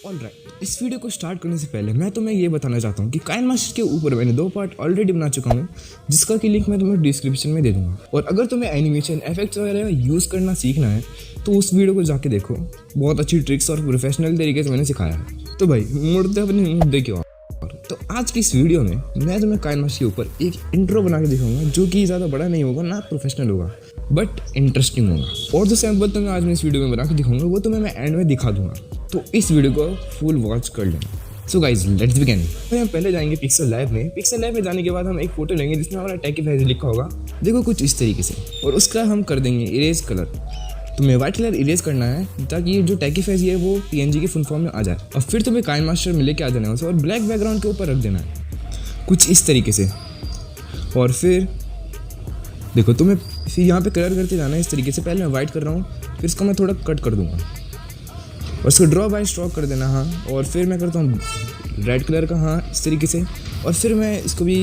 Alright, इस video को start करने से पहले मैं तुम्हें ये बताना चाहता हूँ कि काइनमास्टर के ऊपर मैंने 2 पार्ट ऑलरेडी बना चुका हूँ, जिसका कि लिंक मैं तुम्हें डिस्क्रिप्शन में दे दूँगा। और अगर तुम्हें एनिमेशन इफेक्ट्स वगैरह यूज़ करना सीखना है तो उस वीडियो को जाके देखो, बहुत अच्छी ट्रिक्स और प्रोफेशनल तरीके से मैंने सिखाया है। तो भाई मुड़ते अपने मुद्दे की ओर। तो आज की इस वीडियो में मैं तुम्हें काइनमास्टर के ऊपर एक इंट्रो बना के दिखाऊंगा, जो कि ज़्यादा बड़ा नहीं होगा, ना प्रोफेशनल होगा, बट इंटरेस्टिंग होगा। और जो सैम्पल तुम्हें आज मैं इस वीडियो में बना के दिखाऊंगा वो तुम्हें मैं एंड में दिखा दूंगा, तो इस वीडियो को फुल वॉच कर लेना। So guys let's begin. तो हम पहले जाएंगे पिक्सल लैब में। पिक्सल लैब में जाने के बाद हम एक फोटो लेंगे जिसमें हमारा टेकी फैजी लिखा होगा, देखो कुछ इस तरीके से, और उसका हम कर देंगे इरेज कलर। तुम्हें वाइट कलर इरेज करना है ताकि ये जो टेकी फैजी है वो PNG की फुल फॉर्म में आ जाए। और फिर तुम्हें काइनमास्टर में लेके आ जाना है उसे, और ब्लैक बैकग्राउंड के ऊपर रख देना है कुछ इस तरीके से। और फिर देखो तुम्हें फिर यहाँ पे कलर करते जाना है इस तरीके से। पहले मैं वाइट कर रहा हूँ, फिर इसको मैं थोड़ा कट कर दूंगा और इसको ड्रॉ बाय स्ट्रोक कर देना। हाँ, और फिर मैं करता हूँ रेड कलर का, हाँ इस तरीके से, और फिर मैं इसको भी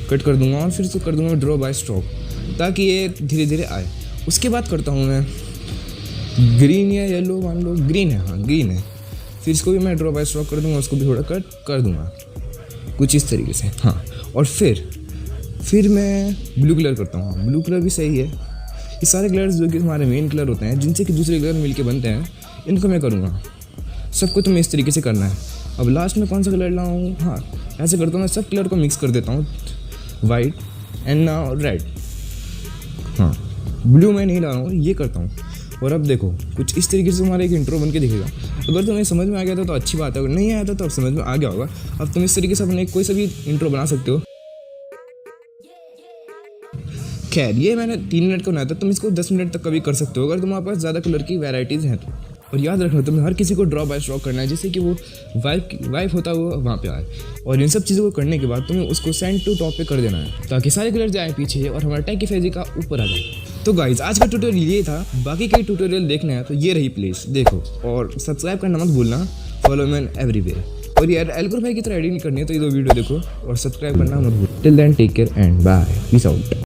कट कर दूंगा और फिर इसको कर दूंगा ड्रॉ बाय स्ट्रोक, ताकि ये धीरे धीरे आए। उसके बाद करता हूँ मैं ग्रीन या येलो, मान लो ग्रीन है, हाँ ग्रीन है, फिर इसको भी मैं ड्रॉ बाय स्ट्रोक कर दूंगा, उसको भी थोड़ा कट कर दूंगा कुछ इस तरीके से। हाँ, और फिर मैं ब्लू कलर करता हूँ। हाँ, ब्लू कलर भी सही है। ये सारे कलर्स जो कि हमारे मेन कलर होते हैं, जिनसे कि दूसरे कलर मिलके बनते हैं, इनको मैं करूँगा। सबको तुम्हें इस तरीके से करना है। अब लास्ट में कौन सा कलर लाऊँ? हाँ, ऐसे करता हूँ, मैं सब कलर को मिक्स कर देता हूँ, वाइट एंड नाउ रेड। हाँ, ब्लू मैं नहीं ला रहा हूँ, ये करता हूँ। और अब देखो कुछ इस तरीके से हमारा एक इंट्रो बन के दिखेगा। अगर तुम्हें समझ में आ गया था तो अच्छी बात है, अगर नहीं आया था तो अब समझ में आ गया होगा। अब तुम इस तरीके से अपने कोई सा भी इंट्रो बना सकते हो। खैर, ये मैंने 3 मिनट का बनाया था, तुम इसको 10 मिनट तक कभी कर सकते हो अगर तुम्हारे पास ज़्यादा कलर की वैराइटीज़ हैं तो। और याद रखना, तुम्हें हर किसी को ड्रॉ बाय स्ट्रोक करना है, जिससे कि वो वाइफ होता है वो वहाँ पे आए। और इन सब चीज़ों को करने के बाद तुम्हें उसको सेंड टू टॉप पे कर देना है, ताकि सारे कलर जाए पीछे और हमारा टेकी फैजी का ऊपर आ जाए। तो गाइज आज का ट्यूटोरियल ये था। बाकी के ट्यूटोरियल देखना है तो ये रही प्लेस देखो, और सब्सक्राइब करना मत भूलना। Follow man everywhere. और यार एल्कोर भाई की तरह एडिटिंग करनी है तो ये 2 वीडियो देखो और सब्सक्राइब करना मत भूल। Till then take care and bye, peace out.